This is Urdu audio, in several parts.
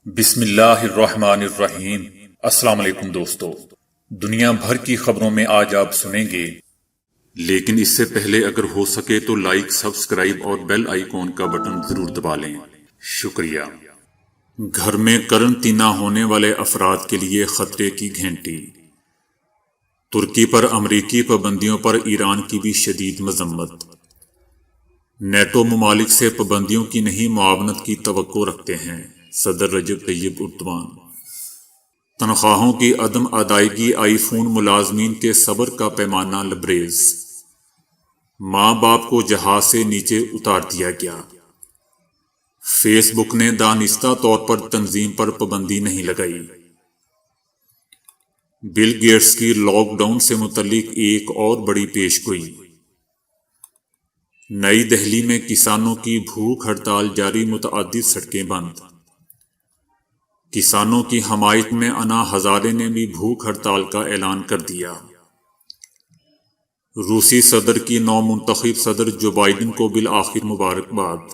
بسم اللہ الرحمن الرحیم۔ السلام علیکم دوستو، دنیا بھر کی خبروں میں آج آپ سنیں گے، لیکن اس سے پہلے اگر ہو سکے تو لائک، سبسکرائب اور بیل آئیکن کا بٹن ضرور دبا لیں، شکریہ۔ گھر میں قرنطینہ ہونے والے افراد کے لیے خطرے کی گھنٹی۔ ترکی پر امریکی پابندیوں پر ایران کی بھی شدید مذمت۔ نیٹو ممالک سے پابندیوں کی نہیں معاونت کی توقع رکھتے ہیں، صدر رجب طیب اردوان۔ تنخواہوں کی عدم ادائیگی آئی فون ملازمین کے صبر کا پیمانہ لبریز۔ ماں باپ کو جہاز سے نیچے اتار دیا گیا۔ فیس بک نے دانستہ طور پر تنظیم پر پابندی نہیں لگائی۔ بل گیٹس کی لاک ڈاؤن سے متعلق ایک اور بڑی پیش گوئی۔ نئی دہلی میں کسانوں کی بھوک ہڑتال جاری، متعدد سڑکیں بند۔ کسانوں کی حمایت میں انا ہزارے نے بھی بھوک ہڑتال کا اعلان کر دیا۔ روسی صدر کی نو منتخب صدر جو بائیڈن کو بالآخر مبارکباد۔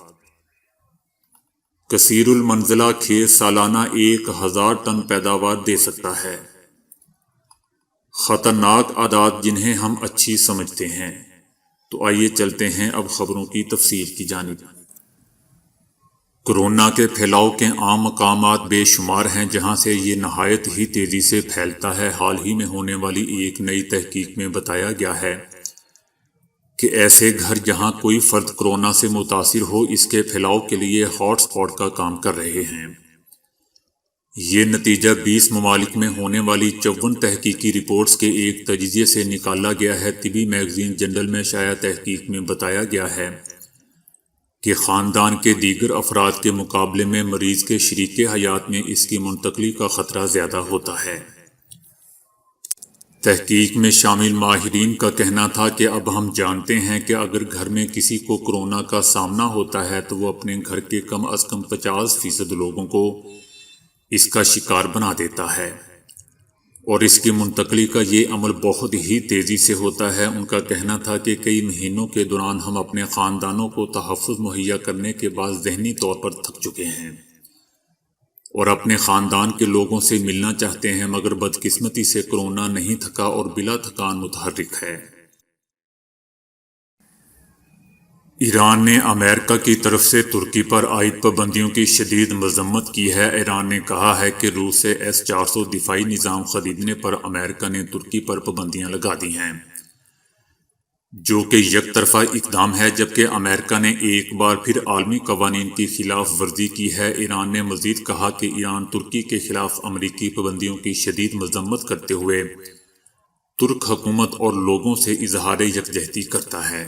کثیر المنزلہ کھیت سالانہ 1000 ٹن پیداوار دے سکتا ہے۔ خطرناک اعداد جنہیں ہم اچھی سمجھتے ہیں۔ تو آئیے چلتے ہیں اب خبروں کی تفصیل کی جانب۔ کورونا کے پھیلاؤ کے عام مقامات بے شمار ہیں جہاں سے یہ نہایت ہی تیزی سے پھیلتا ہے۔ حال ہی میں ہونے والی ایک نئی تحقیق میں بتایا گیا ہے کہ ایسے گھر جہاں کوئی فرد کورونا سے متاثر ہو اس کے پھیلاؤ کے لیے ہاٹ اسپاٹ کا کام کر رہے ہیں۔ یہ نتیجہ 20 ممالک میں ہونے والی 54 تحقیقی رپورٹس کے ایک تجزیے سے نکالا گیا ہے۔ طبی میگزین جرنل میں شائع تحقیق میں بتایا گیا ہے کہ خاندان کے دیگر افراد کے مقابلے میں مریض کے شریک حیات میں اس کی منتقلی کا خطرہ زیادہ ہوتا ہے۔ تحقیق میں شامل ماہرین کا کہنا تھا کہ اب ہم جانتے ہیں کہ اگر گھر میں کسی کو کورونا کا سامنا ہوتا ہے تو وہ اپنے گھر کے کم از کم 50% لوگوں کو اس کا شکار بنا دیتا ہے، اور اس کی منتقلی کا یہ عمل بہت ہی تیزی سے ہوتا ہے۔ ان کا کہنا تھا کہ کئی مہینوں کے دوران ہم اپنے خاندانوں کو تحفظ مہیا کرنے کے بعد ذہنی طور پر تھک چکے ہیں اور اپنے خاندان کے لوگوں سے ملنا چاہتے ہیں، مگر بدقسمتی سے کورونا نہیں تھکا اور بلا تھکان متحرک ہے۔ ایران نے امریکہ کی طرف سے ترکی پر عائد پابندیوں کی شدید مذمت کی ہے۔ ایران نے کہا ہے کہ روس سے S-400 دفاعی نظام خریدنے پر امریکہ نے ترکی پر پابندیاں لگا دی ہیں، جو کہ یک طرفہ اقدام ہے، جبکہ امریکہ نے ایک بار پھر عالمی قوانین کی خلاف ورزی کی ہے۔ ایران نے مزید کہا کہ ایران ترکی کے خلاف امریکی پابندیوں کی شدید مذمت کرتے ہوئے ترک حکومت اور لوگوں سے اظہار یکجہتی کرتا ہے۔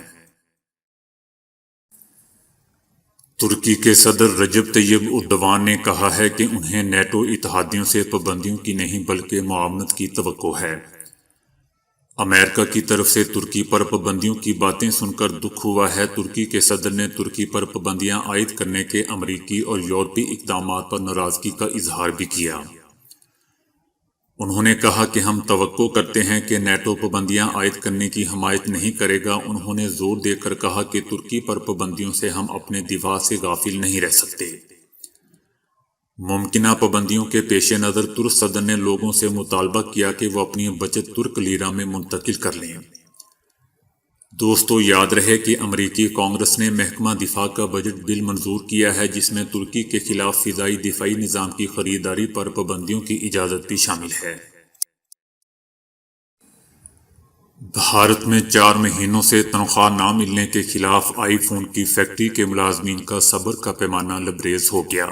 ترکی کے صدر رجب طیب اردوان نے کہا ہے کہ انہیں نیٹو اتحادیوں سے پابندیوں کی نہیں بلکہ معاونت کی توقع ہے۔ امریکہ کی طرف سے ترکی پر پابندیوں کی باتیں سن کر دکھ ہوا ہے۔ ترکی کے صدر نے ترکی پر پابندیاں عائد کرنے کے امریکی اور یورپی اقدامات پر ناراضگی کا اظہار بھی کیا۔ انہوں نے کہا کہ ہم توقع کرتے ہیں کہ نیٹو پابندیاں عائد کرنے کی حمایت نہیں کرے گا۔ انہوں نے زور دے کر کہا کہ ترکی پر پابندیوں سے ہم اپنے دفاع سے غافل نہیں رہ سکتے۔ ممکنہ پابندیوں کے پیش نظر ترک صدر نے لوگوں سے مطالبہ کیا کہ وہ اپنی بچت ترک لیرہ میں منتقل کر لیں۔ دوستو، یاد رہے کہ امریکی کانگریس نے محکمہ دفاع کا بجٹ بل منظور کیا ہے جس میں ترکی کے خلاف فضائی دفاعی نظام کی خریداری پر پابندیوں کی اجازت بھی شامل ہے۔ بھارت میں 4 مہینوں سے تنخواہ نہ ملنے کے خلاف آئی فون کی فیکٹری کے ملازمین کا صبر کا پیمانہ لبریز ہو گیا۔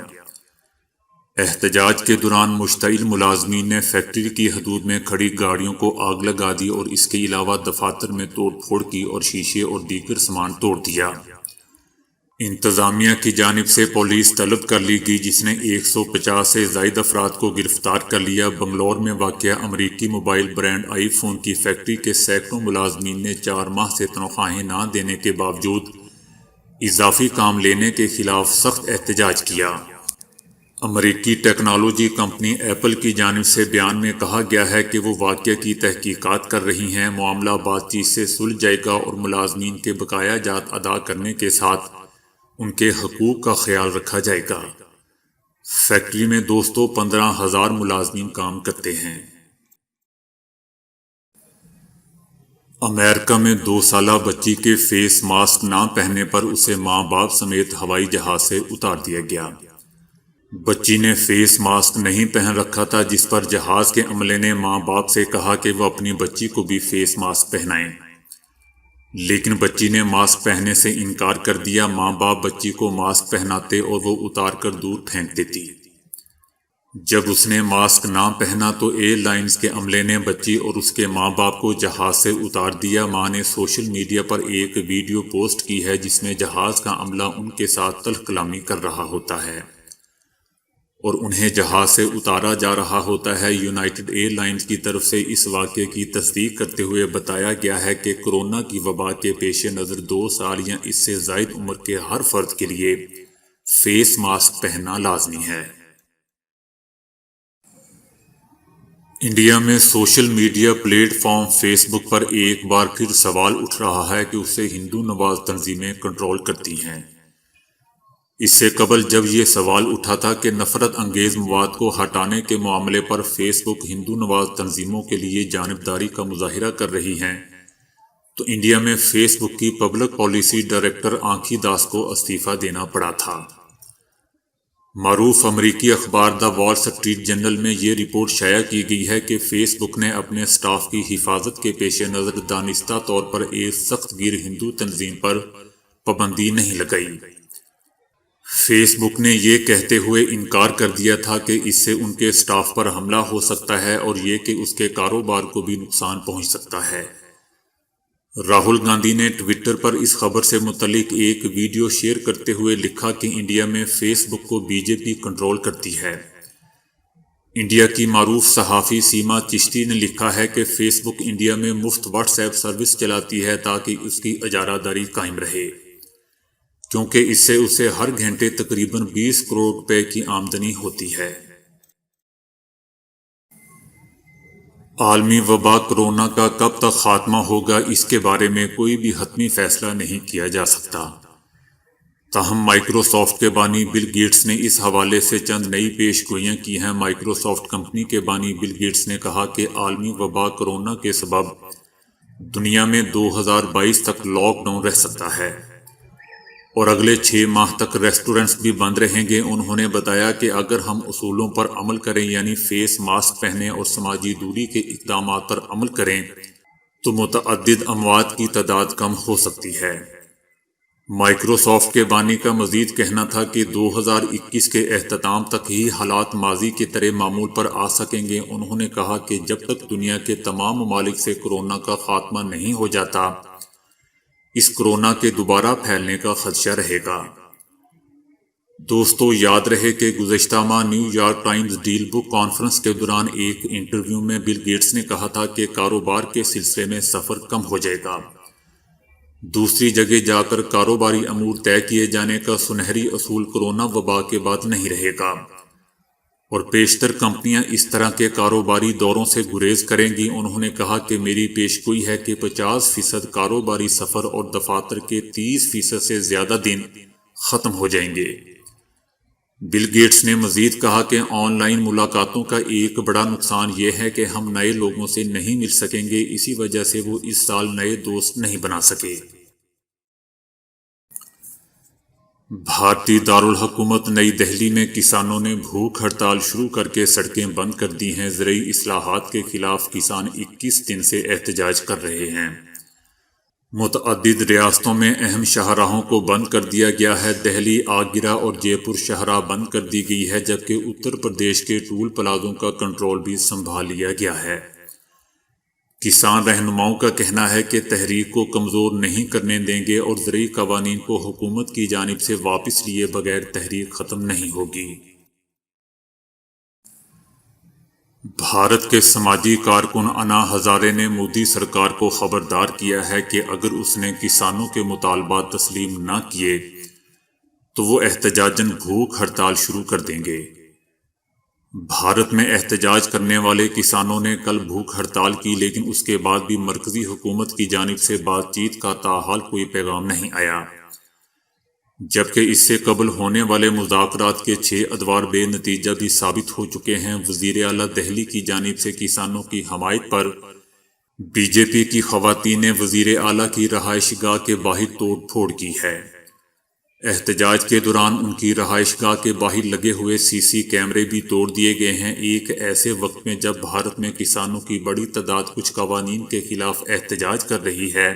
احتجاج کے دوران مشتعل ملازمین نے فیکٹری کی حدود میں کھڑی گاڑیوں کو آگ لگا دی اور اس کے علاوہ دفاتر میں توڑ پھوڑ کی اور شیشے اور دیگر سامان توڑ دیا۔ انتظامیہ کی جانب سے پولیس طلب کر لی گئی جس نے 150 سے زائد افراد کو گرفتار کر لیا۔ بنگلور میں واقع امریکی موبائل برانڈ آئی فون کی فیکٹری کے سینکڑوں ملازمین نے 4 ماہ سے تنخواہیں نہ دینے کے باوجود اضافی کام لینے کے خلاف سخت احتجاج کیا۔ امریکی ٹیکنالوجی کمپنی ایپل کی جانب سے بیان میں کہا گیا ہے کہ وہ واقعے کی تحقیقات کر رہی ہیں۔ معاملہ بات چیت سے سلجھ جائے گا اور ملازمین کے بقایا جات ادا کرنے کے ساتھ ان کے حقوق کا خیال رکھا جائے گا۔ فیکٹری میں دوستوں 15,000 ملازمین کام کرتے ہیں۔ امریکہ میں 2 سالہ بچی کے فیس ماسک نہ پہننے پر اسے ماں باپ سمیت ہوائی جہاز سے اتار دیا گیا۔ بچی نے فیس ماسک نہیں پہن رکھا تھا، جس پر جہاز کے عملے نے ماں باپ سے کہا کہ وہ اپنی بچی کو بھی فیس ماسک پہنائیں، لیکن بچی نے ماسک پہننے سے انکار کر دیا۔ ماں باپ بچی کو ماسک پہناتے اور وہ اتار کر دور پھینک دیتی۔ جب اس نے ماسک نہ پہنا تو ایئر لائنز کے عملے نے بچی اور اس کے ماں باپ کو جہاز سے اتار دیا۔ ماں نے سوشل میڈیا پر ایک ویڈیو پوسٹ کی ہے جس میں جہاز کا عملہ ان کے ساتھ تلخ کلامی کر رہا ہوتا ہے اور انہیں جہاز سے اتارا جا رہا ہوتا ہے۔ یونائیٹڈ ایئر لائنز کی طرف سے اس واقعے کی تصدیق کرتے ہوئے بتایا گیا ہے کہ کورونا کی وبا کے پیش نظر 2 سال یا اس سے زائد عمر کے ہر فرد کے لیے فیس ماسک پہننا لازمی ہے۔ انڈیا میں social media platform Facebook پر ایک بار پھر سوال اٹھ رہا ہے کہ اسے ہندو نواز تنظیمیں کنٹرول کرتی ہیں۔ اس سے قبل جب یہ سوال اٹھا تھا کہ نفرت انگیز مواد کو ہٹانے کے معاملے پر فیس بک ہندو نواز تنظیموں کے لیے جانبداری کا مظاہرہ کر رہی ہیں، تو انڈیا میں فیس بک کی پبلک پالیسی ڈائریکٹر آنکھی داس کو استعفیٰ دینا پڑا تھا۔ معروف امریکی اخبار دا وال اسٹریٹ جرنل میں یہ رپورٹ شائع کی گئی ہے کہ فیس بک نے اپنے سٹاف کی حفاظت کے پیش نظر دانستہ طور پر ایک سخت گیر ہندو تنظیم پر پابندی نہیں لگائی۔ فیس بک نے یہ کہتے ہوئے انکار کر دیا تھا کہ اس سے ان کے سٹاف پر حملہ ہو سکتا ہے اور یہ کہ اس کے کاروبار کو بھی نقصان پہنچ سکتا ہے۔ راہل گاندھی نے ٹویٹر پر اس خبر سے متعلق ایک ویڈیو شیئر کرتے ہوئے لکھا کہ انڈیا میں فیس بک کو بی جے پی کنٹرول کرتی ہے۔ انڈیا کی معروف صحافی سیما چشتی نے لکھا ہے کہ فیس بک انڈیا میں مفت واٹس ایپ سروس چلاتی ہے تاکہ اس کی اجارہ داری قائم رہے، کیونکہ اس سے اسے ہر گھنٹے تقریباً 20 کروڑ روپے کی آمدنی ہوتی ہے۔ عالمی وبا کورونا کا کب تک خاتمہ ہوگا، اس کے بارے میں کوئی بھی حتمی فیصلہ نہیں کیا جا سکتا۔ تاہم مائیکروسافٹ کے بانی بل گیٹس نے اس حوالے سے چند نئی پیش گوئیاں کی ہیں۔ مائیکروسافٹ کمپنی کے بانی بل گیٹس نے کہا کہ عالمی وبا کورونا کے سبب دنیا میں 2022 تک لاک ڈاؤن رہ سکتا ہے اور اگلے 6 ماہ تک ریسٹورنٹس بھی بند رہیں گے۔ انہوں نے بتایا کہ اگر ہم اصولوں پر عمل کریں، یعنی فیس ماسک پہنیں اور سماجی دوری کے اقدامات پر عمل کریں، تو متعدد اموات کی تعداد کم ہو سکتی ہے۔ مائیکروسافٹ کے بانی کا مزید کہنا تھا کہ 2021 کے اختتام تک ہی حالات ماضی کی طرح معمول پر آ سکیں گے۔ انہوں نے کہا کہ جب تک دنیا کے تمام ممالک سے کورونا کا خاتمہ نہیں ہو جاتا، اس کورونا کے دوبارہ پھیلنے کا خدشہ رہے گا۔ دوستو، یاد رہے کہ گزشتہ ماہ نیو یارک ٹائمز ڈیل بک کانفرنس کے دوران ایک انٹرویو میں بل گیٹس نے کہا تھا کہ کاروبار کے سلسلے میں سفر کم ہو جائے گا۔ دوسری جگہ جا کر کاروباری امور طے کیے جانے کا سنہری اصول کورونا وبا کے بعد نہیں رہے گا اور بیشتر کمپنیاں اس طرح کے کاروباری دوروں سے گریز کریں گی۔ انہوں نے کہا کہ میری پیشگوئی ہے کہ 50% کاروباری سفر اور دفاتر کے 30% سے زیادہ دن ختم ہو جائیں گے۔ بل گیٹس نے مزید کہا کہ آن لائن ملاقاتوں کا ایک بڑا نقصان یہ ہے کہ ہم نئے لوگوں سے نہیں مل سکیں گے، اسی وجہ سے وہ اس سال نئے دوست نہیں بنا سکے۔ بھارتی دارالحکومت نئی دہلی میں کسانوں نے بھوک ہڑتال شروع کر کے سڑکیں بند کر دی ہیں۔ زرعی اصلاحات کے خلاف کسان 21 دن سے احتجاج کر رہے ہیں۔ متعدد ریاستوں میں اہم شاہراہوں کو بند کر دیا گیا ہے۔ دہلی، آگرہ اور جے پور شاہراہ بند کر دی گئی ہے، جبکہ اتر پردیش کے ٹول پلازوں کا کنٹرول بھی سنبھال لیا گیا ہے۔ کسان رہنماؤں کا کہنا ہے کہ تحریک کو کمزور نہیں کرنے دیں گے اور زرعی قوانین کو حکومت کی جانب سے واپس لیے بغیر تحریک ختم نہیں ہوگی۔ بھارت کے سماجی کارکن انا ہزارے نے مودی سرکار کو خبردار کیا ہے کہ اگر اس نے کسانوں کے مطالبات تسلیم نہ کیے تو وہ احتجاجاً بھوک ہڑتال شروع کر دیں گے۔ بھارت میں احتجاج کرنے والے کسانوں نے کل بھوک ہڑتال کی، لیکن اس کے بعد بھی مرکزی حکومت کی جانب سے بات چیت کا تاحال کوئی پیغام نہیں آیا۔ جبکہ اس سے قبل ہونے والے مذاکرات کے 6 ادوار بے نتیجہ بھی ثابت ہو چکے ہیں۔ وزیر اعلیٰ دہلی کی جانب سے کسانوں کی حمایت پر بی جے پی کی خواتین نے وزیر اعلیٰ کی رہائش گاہ کے باہر توڑ پھوڑ کی ہے۔ احتجاج کے دوران ان کی رہائش گاہ کے باہر لگے ہوئے سی سی کیمرے بھی توڑ دیے گئے ہیں۔ ایک ایسے وقت میں جب بھارت میں کسانوں کی بڑی تعداد کچھ قوانین کے خلاف احتجاج کر رہی ہے،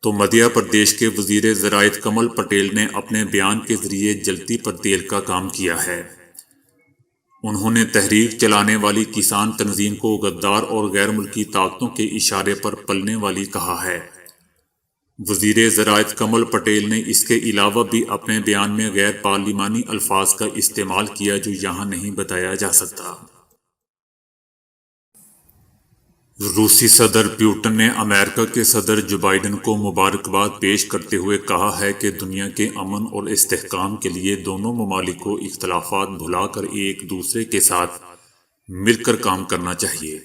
تو مدھیہ پردیش کے وزیر زراعت کمل پٹیل نے اپنے بیان کے ذریعے جلتی پر تیل کا کام کیا ہے۔ انہوں نے تحریک چلانے والی کسان تنظیم کو غدار اور غیر ملکی طاقتوں کے اشارے پر پلنے والی کہا ہے۔ وزیر زراعت کمل پٹیل نے اس کے علاوہ بھی اپنے بیان میں غیر پارلیمانی الفاظ کا استعمال کیا جو یہاں نہیں بتایا جا سکتا۔ روسی صدر پیوٹن نے امریکہ کے صدر جو بائیڈن کو مبارکباد پیش کرتے ہوئے کہا ہے کہ دنیا کے امن اور استحکام کے لیے دونوں ممالک کو اختلافات بھلا کر ایک دوسرے کے ساتھ مل کر کام کرنا چاہیے۔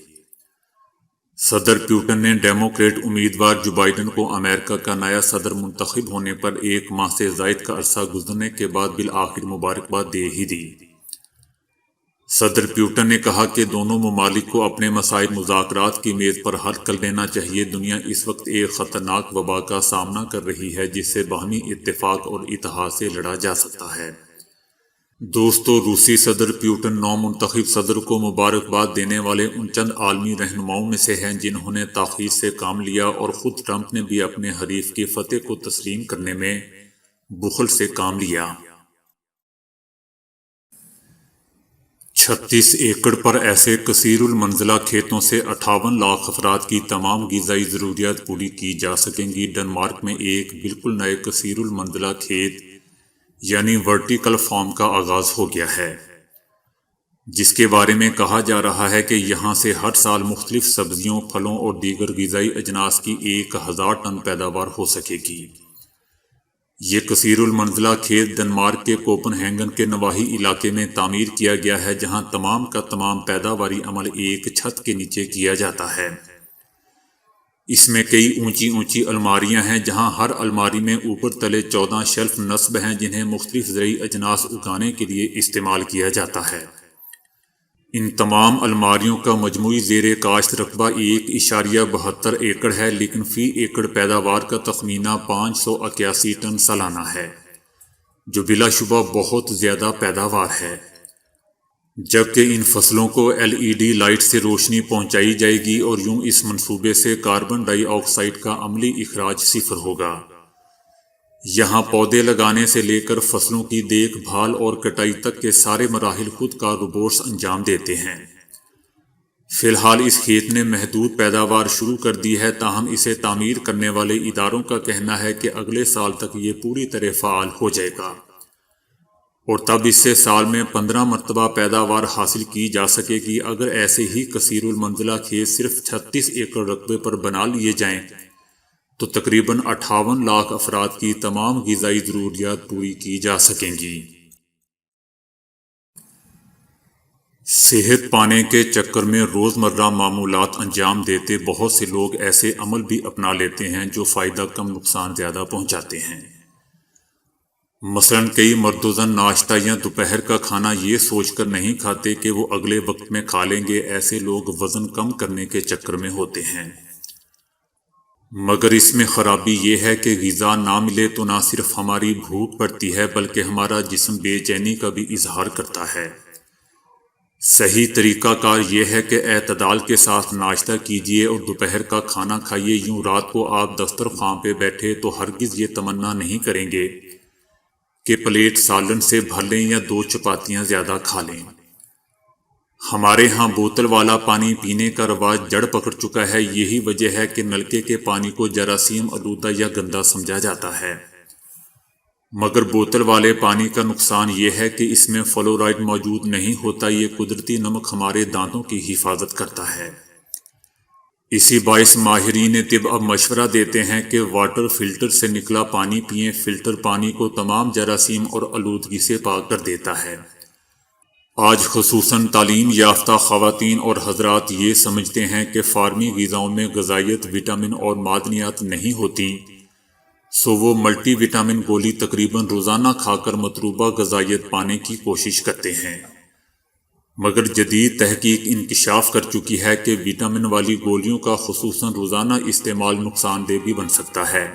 صدر پیوٹن نے ڈیموکریٹ امیدوار جو بائیڈن کو امریکہ کا نیا صدر منتخب ہونے پر 1 ماہ سے زائد کا عرصہ گزرنے کے بعد بالآخر مبارکباد دے ہی دی۔ صدر پیوٹن نے کہا کہ دونوں ممالک کو اپنے مسائل مذاکرات کی میز پر حل کر لینا چاہیے۔ دنیا اس وقت ایک خطرناک وبا کا سامنا کر رہی ہے جس سے باہمی اتفاق اور اتحاد سے لڑا جا سکتا ہے۔ دوستو، روسی صدر پیوٹن نو منتخب صدر کو مبارکباد دینے والے ان چند عالمی رہنماؤں میں سے ہیں جنہوں نے تاخیر سے کام لیا، اور خود ٹرمپ نے بھی اپنے حریف کی فتح کو تسلیم کرنے میں بخل سے کام لیا۔ 36 ایکڑ پر ایسے کثیر المنزلہ کھیتوں سے 58 لاکھ افراد کی تمام غذائی ضروریات پوری کی جا سکیں گی۔ ڈنمارک میں ایک بالکل نئے کثیر المنزلہ کھیت یعنی ورٹیکل فارم کا آغاز ہو گیا ہے، جس کے بارے میں کہا جا رہا ہے کہ یہاں سے ہر سال مختلف سبزیوں، پھلوں اور دیگر غذائی اجناس کی 1000 ٹن پیداوار ہو سکے گی۔ یہ کثیر المنزلہ کھیت ڈنمارک کے کوپن ہیگن کے نواحی علاقے میں تعمیر کیا گیا ہے، جہاں تمام کا تمام پیداواری عمل ایک چھت کے نیچے کیا جاتا ہے۔ اس میں کئی اونچی اونچی الماریاں ہیں، جہاں ہر الماری میں اوپر تلے 14 شیلف نصب ہیں جنہیں مختلف زرعی اجناس اگانے کے لیے استعمال کیا جاتا ہے۔ ان تمام الماریوں کا مجموعی زیر کاشت رقبہ 1.72 ایکڑ ہے، لیکن فی ایکڑ پیداوار کا تخمینہ 581 ٹن سالانہ ہے، جو بلا شبہ بہت زیادہ پیداوار ہے۔ جبکہ ان فصلوں کو LED لائٹ سے روشنی پہنچائی جائے گی، اور یوں اس منصوبے سے کاربن ڈائی آکسائیڈ کا عملی اخراج 0 ہوگا۔ یہاں پودے لگانے سے لے کر فصلوں کی دیکھ بھال اور کٹائی تک کے سارے مراحل خود کار روبوٹس انجام دیتے ہیں۔ فی الحال اس کھیت نے محدود پیداوار شروع کر دی ہے، تاہم اسے تعمیر کرنے والے اداروں کا کہنا ہے کہ اگلے سال تک یہ پوری طرح فعال ہو جائے گا، اور تب اس سے سال میں 15 مرتبہ پیداوار حاصل کی جا سکے گی۔ اگر ایسے ہی کثیر المنزلہ کھیت صرف 36 ایکڑ رقبے پر بنا لیے جائیں تو تقریباً 58 لاکھ افراد کی تمام غذائی ضروریات پوری کی جا سکیں گی۔ صحت پانے کے چکر میں روزمرہ معمولات انجام دیتے بہت سے لوگ ایسے عمل بھی اپنا لیتے ہیں جو فائدہ کم نقصان زیادہ پہنچاتے ہیں۔ مثلاً کئی مرد و زن ناشتہ یا دوپہر کا کھانا یہ سوچ کر نہیں کھاتے کہ وہ اگلے وقت میں کھا لیں گے۔ ایسے لوگ وزن کم کرنے کے چکر میں ہوتے ہیں، مگر اس میں خرابی یہ ہے کہ غذا نہ ملے تو نہ صرف ہماری بھوک بڑھتی ہے بلکہ ہمارا جسم بے چینی کا بھی اظہار کرتا ہے۔ صحیح طریقہ کار یہ ہے کہ اعتدال کے ساتھ ناشتہ کیجیے اور دوپہر کا کھانا کھائیے۔ یوں رات کو آپ دسترخوان پہ بیٹھے تو ہرگز یہ تمنا نہیں کریں گے کہ پلیٹ سالن سے بھر لیں یا 2 چپاتیاں زیادہ کھا لیں۔ ہمارے ہاں بوتل والا پانی پینے کا رواج جڑ پکڑ چکا ہے۔ یہی وجہ ہے کہ نلکے کے پانی کو جراثیم آلودہ یا گندا سمجھا جاتا ہے، مگر بوتل والے پانی کا نقصان یہ ہے کہ اس میں فلورائڈ موجود نہیں ہوتا۔ یہ قدرتی نمک ہمارے دانتوں کی حفاظت کرتا ہے۔ اسی باعث ماہرین طب اب مشورہ دیتے ہیں کہ واٹر فلٹر سے نکلا پانی پئیں۔ فلٹر پانی کو تمام جراثیم اور آلودگی سے پاک کر دیتا ہے۔ آج خصوصاً تعلیم یافتہ خواتین اور حضرات یہ سمجھتے ہیں کہ فارمی غذاؤں میں غذائیت، وٹامن اور معدنیات نہیں ہوتی۔ سو وہ ملٹی وٹامن گولی تقریباً روزانہ کھا کر مطلوبہ غذائیت پانے کی کوشش کرتے ہیں، مگر جدید تحقیق انکشاف کر چکی ہے کہ وٹامن والی گولیوں کا خصوصاً روزانہ استعمال نقصان دہ بھی بن سکتا ہے۔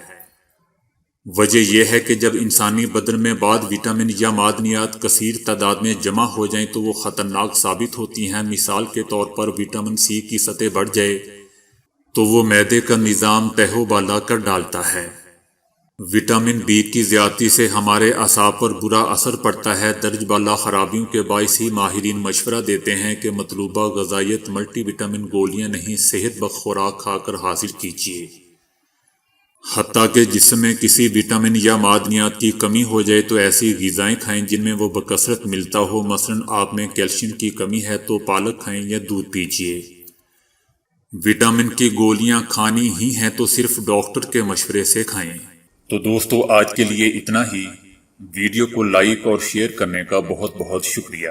وجہ یہ ہے کہ جب انسانی بدن میں بعض وٹامن یا معدنیات کثیر تعداد میں جمع ہو جائیں تو وہ خطرناک ثابت ہوتی ہیں۔ مثال کے طور پر وٹامن سی کی سطح بڑھ جائے تو وہ معدے کا نظام تہو بالا کر ڈالتا ہے۔ وٹامن بی کی زیادتی سے ہمارے اعصاب پر برا اثر پڑتا ہے۔ درجہ بالا خرابیوں کے باعث ہی ماہرین مشورہ دیتے ہیں کہ مطلوبہ غذائیت ملٹی وٹامن گولیاں نہیں، صحت بخش خوراک کھا کر حاصل کیجیے۔ حتیٰ کہ جسم میں کسی وٹامن یا معدنیات کی کمی ہو جائے تو ایسی غذائیں کھائیں جن میں وہ بکثرت ملتا ہو۔ مثلاً آپ میں کیلشیم کی کمی ہے تو پالک کھائیں یا دودھ پیجیے۔ وٹامن کی گولیاں کھانی ہی ہیں تو صرف ڈاکٹر کے مشورے سے کھائیں۔ تو دوستو آج کے لیے اتنا ہی۔ ویڈیو کو لائک اور شیئر کرنے کا بہت بہت شکریہ۔